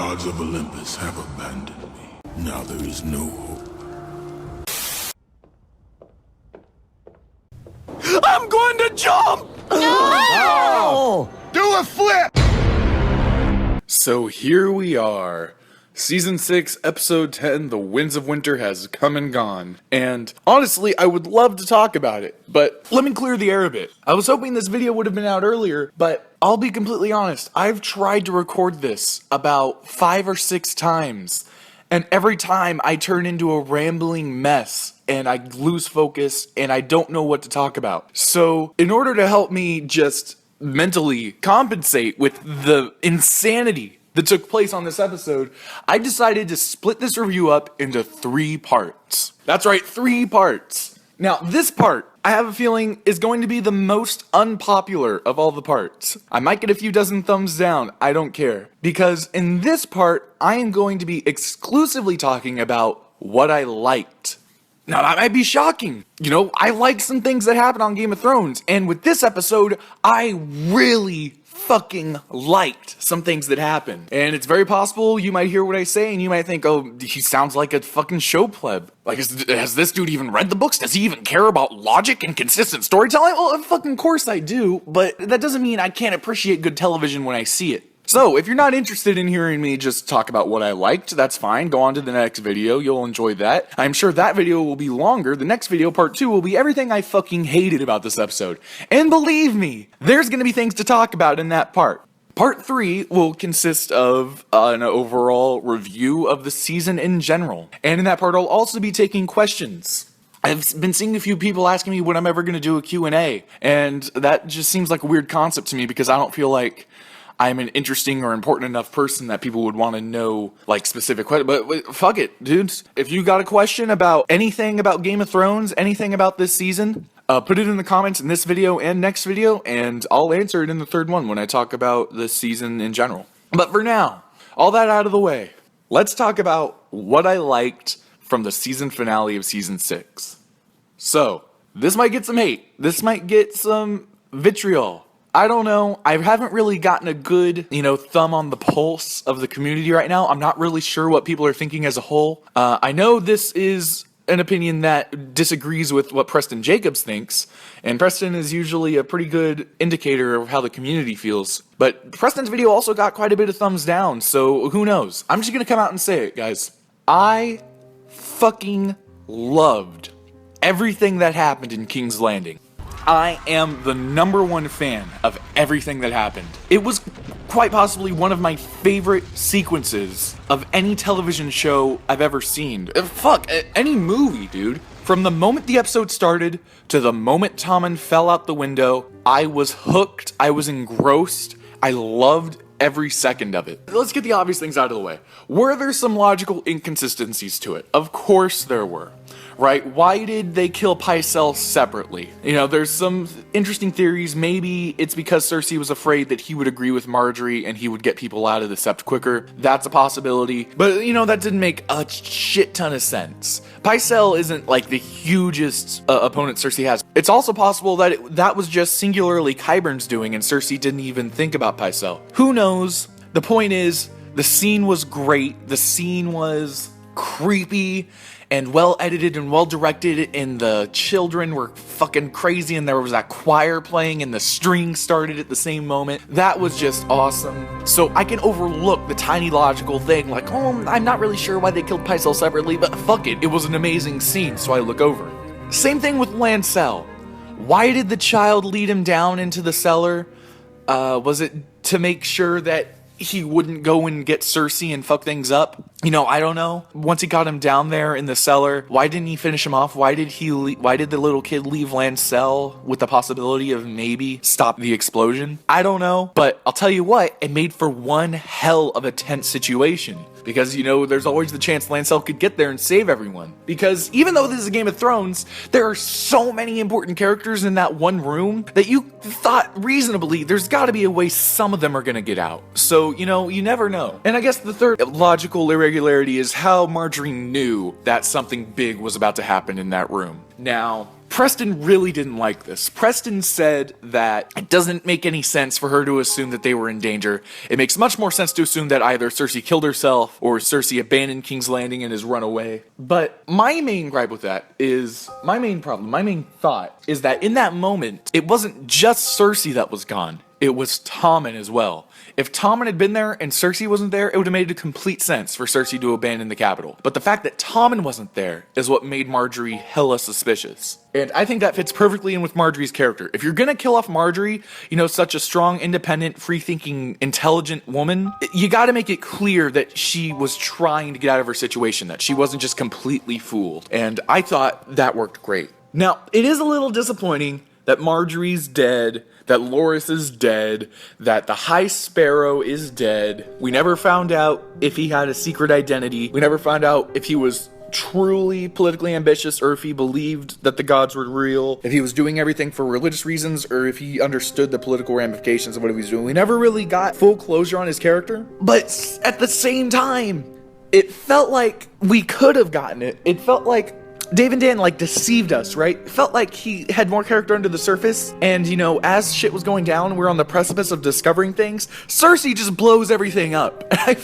gods of Olympus have abandoned me. Now there is no hope. I'm going to jump! Oh! Do a flip! So here we are. Season 6, Episode 10, The Winds of Winter has come and gone. And honestly, I would love to talk about it, but let me clear the air a bit. I was hoping this video would have been out earlier, but I'll be completely honest. I've tried to record this about 5 or 6 times, and every time I turn into a rambling mess, and I lose focus, and I don't know what to talk about. So, in order to help me just mentally compensate with the insanity that took place on this episode, I decided to split this review up into 3 parts. That's right, 3 parts. Now, this part, I have a feeling, is going to be the most unpopular of all the parts. I might get a few dozen thumbs down, I don't care. Because in this part, I am going to be exclusively talking about what I liked. Now, that might be shocking. You know, I like some things that happen on Game of Thrones, and with this episode, I really fucking liked some things that happened. And it's very possible you might hear what I say and you might think, oh, he sounds like a fucking show pleb. Like, has this dude even read the books? Does he even care about logic and consistent storytelling? Well, of fucking course I do, but that doesn't mean I can't appreciate good television when I see it. So, if you're not interested in hearing me just talk about what I liked, that's fine. Go on to the next video. You'll enjoy that. I'm sure that video will be longer. The next video, part 2, will be everything I fucking hated about this episode. And believe me, there's gonna be things to talk about in that part. Part 3 will consist of an overall review of the season in general. And in that part, I'll also be taking questions. I've been seeing a few people asking me when I'm ever gonna do a Q&A. And that just seems like a weird concept to me because I don't feel like I'm an interesting or important enough person that people would want to know, like, specific questions. But fuck it, dudes. If you got a question about anything about Game of Thrones, anything about this season, put it in the comments in this video and next video, and I'll answer it in the third one when I talk about this season in general. But for now, all that out of the way, let's talk about what I liked from the season finale of Season 6. So, this might get some hate. This might get some vitriol. I don't know. I haven't really gotten a good, thumb on the pulse of the community right now. I'm not really sure what people are thinking as a whole. I know this is an opinion that disagrees with what Preston Jacobs thinks, and Preston is usually a pretty good indicator of how the community feels. But Preston's video also got quite a bit of thumbs down, so who knows? I'm just gonna come out and say it, guys. I fucking loved everything that happened in King's Landing. I am the #1 fan of everything that happened. It was quite possibly one of my favorite sequences of any television show I've ever seen. Fuck, any movie, dude. From the moment the episode started to the moment Tommen fell out the window, I was hooked, I was engrossed, I loved every second of it. Let's get the obvious things out of the way. Were there some logical inconsistencies to it? Of course there were. Right? Why did they kill Pycelle separately? There's some interesting theories. Maybe it's because Cersei was afraid that he would agree with Marjorie and he would get people out of the Sept quicker. That's a possibility. But, that didn't make a shit ton of sense. Pycelle isn't like the hugest opponent Cersei has. It's also possible that that was just singularly Qyburn's doing and Cersei didn't even think about Pycelle. Who knows? The point is, the scene was great. The scene was creepy and well edited and well directed, and the children were fucking crazy, and there was that choir playing and the strings started at the same moment. That was just awesome. So I can overlook the tiny logical thing like, oh, I'm not really sure why they killed Pycelle separately, but fuck it, it was an amazing scene, so I look over it. Same thing with Lancel. Why did the child lead him down into the cellar? Was it to make sure that he wouldn't go and get Cersei and fuck things up? I don't know. Once he got him down there in the cellar, why didn't he finish him off? Why did the little kid leave Lancel with the possibility of maybe stop the explosion? I don't know. But I'll tell you what, it made for one hell of a tense situation. Because, there's always the chance Lancel could get there and save everyone. Because even though this is a Game of Thrones, there are so many important characters in that one room that you thought reasonably there's gotta be a way some of them are gonna get out. So, you never know. And I guess the third logical irregularity is how Marjorie knew that something big was about to happen in that room. Now, Preston really didn't like this. Preston said that it doesn't make any sense for her to assume that they were in danger. It makes much more sense to assume that either Cersei killed herself or Cersei abandoned King's Landing and has run away. But my main gripe with that is, my main thought is that in that moment, it wasn't just Cersei that was gone. It was Tommen as well. If Tommen had been there and Cersei wasn't there, it would have made complete sense for Cersei to abandon the capital. But the fact that Tommen wasn't there is what made Marjorie hella suspicious. And I think that fits perfectly in with Marjorie's character. If you're gonna kill off Marjorie, such a strong, independent, free-thinking, intelligent woman, you gotta make it clear that she was trying to get out of her situation, that she wasn't just completely fooled. And I thought that worked great. Now, it is a little disappointing that Marjorie's dead, that Loras is dead, that the High Sparrow is dead. We never found out if he had a secret identity. We never found out if he was truly politically ambitious or if he believed that the gods were real, if he was doing everything for religious reasons or if he understood the political ramifications of what he was doing. We never really got full closure on his character, but at the same time, it felt like we could have gotten it. It felt like Dave and Dan deceived us, right? It felt like he had more character under the surface, and as shit was going down, we're on the precipice of discovering things. Cersei just blows everything up. I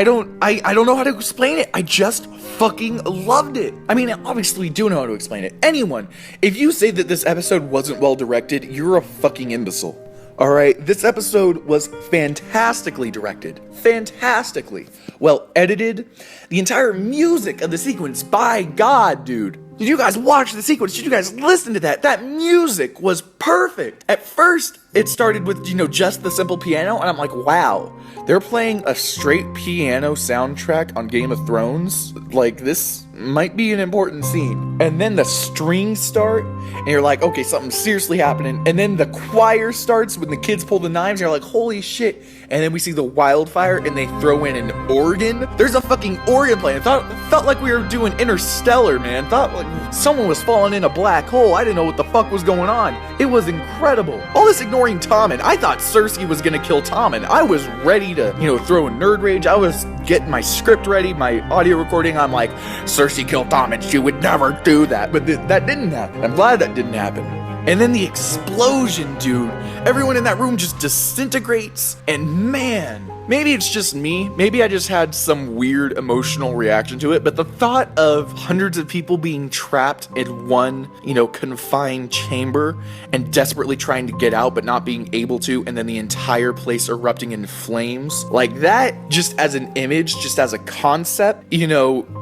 don't know how to explain it. I just fucking loved it. I mean, obviously we do know how to explain it. Anyone, if you say that this episode wasn't well directed, you're a fucking imbecile. Alright, this episode was fantastically directed. Fantastically. Well edited. The entire music of the sequence, by God, dude. Did you guys watch the sequence? Did you guys listen to that? That music was perfect. At first, it started with, just the simple piano, and I'm like, wow. They're playing a straight piano soundtrack on Game of Thrones? This might be an important scene. And then the strings start, and you're like, okay, something's seriously happening. And then the choir starts when the kids pull the knives, and you're like, holy shit. And then we see the wildfire, and they throw in an organ. There's a fucking organ playing. It felt like we were doing Interstellar, man. Thought like someone was falling in a black hole. I didn't know what the fuck was going on. It was incredible. All this ignoring Tommen. I thought Cersei was gonna kill Tommen. I was ready to, throw a nerd rage. I was getting my script ready, my audio recording. I'm like, Cersei killed Tommen. She would never do that. But that didn't happen. I'm glad that didn't happen. And then the explosion, dude. Everyone in that room just disintegrates, and man, maybe it's just me. Maybe I just had some weird emotional reaction to it, but the thought of hundreds of people being trapped in one, confined chamber and desperately trying to get out but not being able to, and then the entire place erupting in flames, like that, just as an image, just as a concept,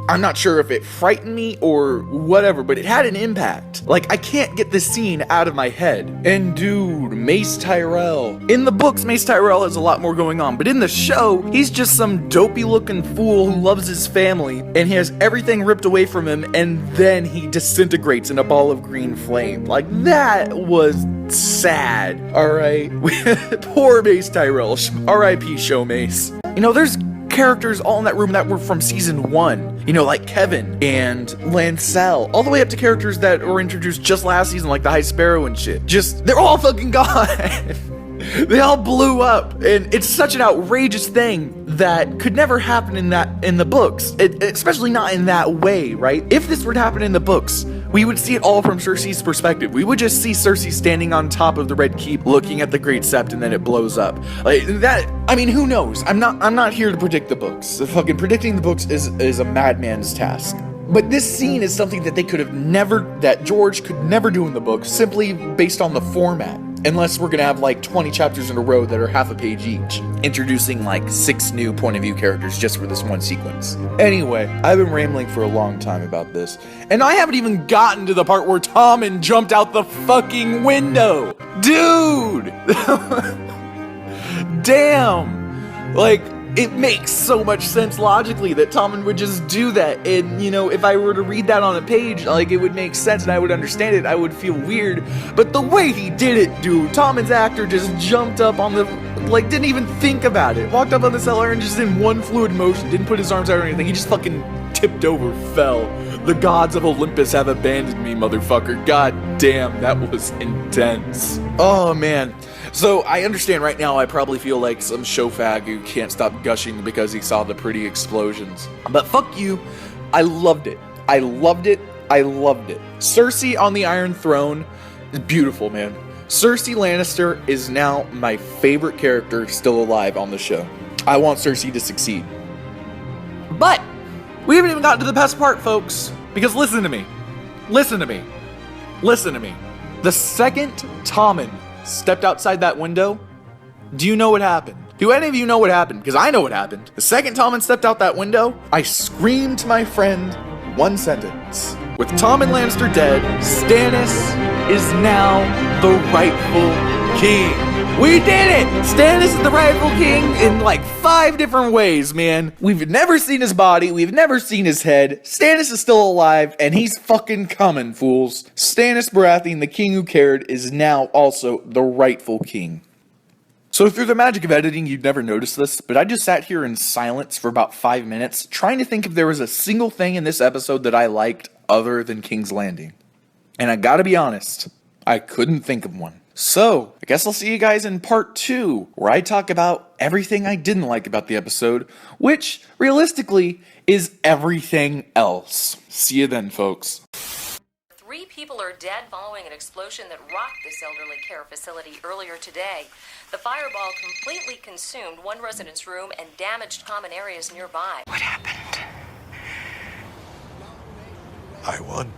I'm not sure if it frightened me or whatever, but it had an impact. I can't get this scene out of my head. And dude, Mace Tyrell. In the books, Mace Tyrell has a lot more going on, but in the show, he's just some dopey looking fool who loves his family, and he has everything ripped away from him, and then he disintegrates in a ball of green flame. That was sad, alright? Poor Mace Tyrell. R.I.P. Show Mace. There's characters all in that room that were from season 1, like Kevin and Lancel, all the way up to characters that were introduced just last season, like the High Sparrow and shit. They're all fucking gone. They all blew up, and it's such an outrageous thing that could never happen in the books, especially not in that way, right? If this were to happen in the books, we would see it all from Cersei's perspective. We would just see Cersei standing on top of the Red Keep, looking at the Great Sept, and then it blows up. Who knows? I'm not here to predict the books. Fucking predicting the books is a madman's task. But this scene is something that George could never do in the book, simply based on the format. Unless we're gonna have 20 chapters in a row that are half a page each, introducing 6 new point of view characters just for this one sequence. Anyway, I've been rambling for a long time about this, and I haven't even gotten to the part where Tommen jumped out the fucking window. Dude! Damn! It makes so much sense logically that Tommen would just do that, and if I were to read that on a page, it would make sense and I would understand it. I would feel weird, but the way he did it, dude, Tommen's actor just jumped up on the, didn't even think about it, walked up on the cellar and just in one fluid motion, didn't put his arms out or anything, he just fucking tipped over, fell. The gods of Olympus have abandoned me, motherfucker. God damn, that was intense. Oh man. So, I understand right now I probably feel like some show fag who can't stop gushing because he saw the pretty explosions. But fuck you, I loved it. I loved it. I loved it. Cersei on the Iron Throne is beautiful, man. Cersei Lannister is now my favorite character still alive on the show. I want Cersei to succeed. But we haven't even gotten to the best part, folks. Because listen to me. Listen to me. Listen to me. The second Tommen stepped outside that window, do you know what happened? Do any of you know what happened? Because I know what happened. The second Tommen stepped out that window, I screamed to my friend one sentence. With Tommen Lannister dead, Stannis is now the rightful king. We did it! Stannis is the rightful king in like 5 different ways, man. We've never seen his body. We've never seen his head. Stannis is still alive, and he's fucking coming, fools. Stannis Baratheon, the king who cared, is now also the rightful king. So through the magic of editing, you'd never notice this, but I just sat here in silence for about 5 minutes, trying to think if there was a single thing in this episode that I liked other than King's Landing. And I gotta be honest, I couldn't think of one. So, I guess I'll see you guys in part 2, where I talk about everything I didn't like about the episode, which, realistically, is everything else. See you then, folks. 3 people are dead following an explosion that rocked this elderly care facility earlier today. The fireball completely consumed one resident's room and damaged common areas nearby. What happened? I won.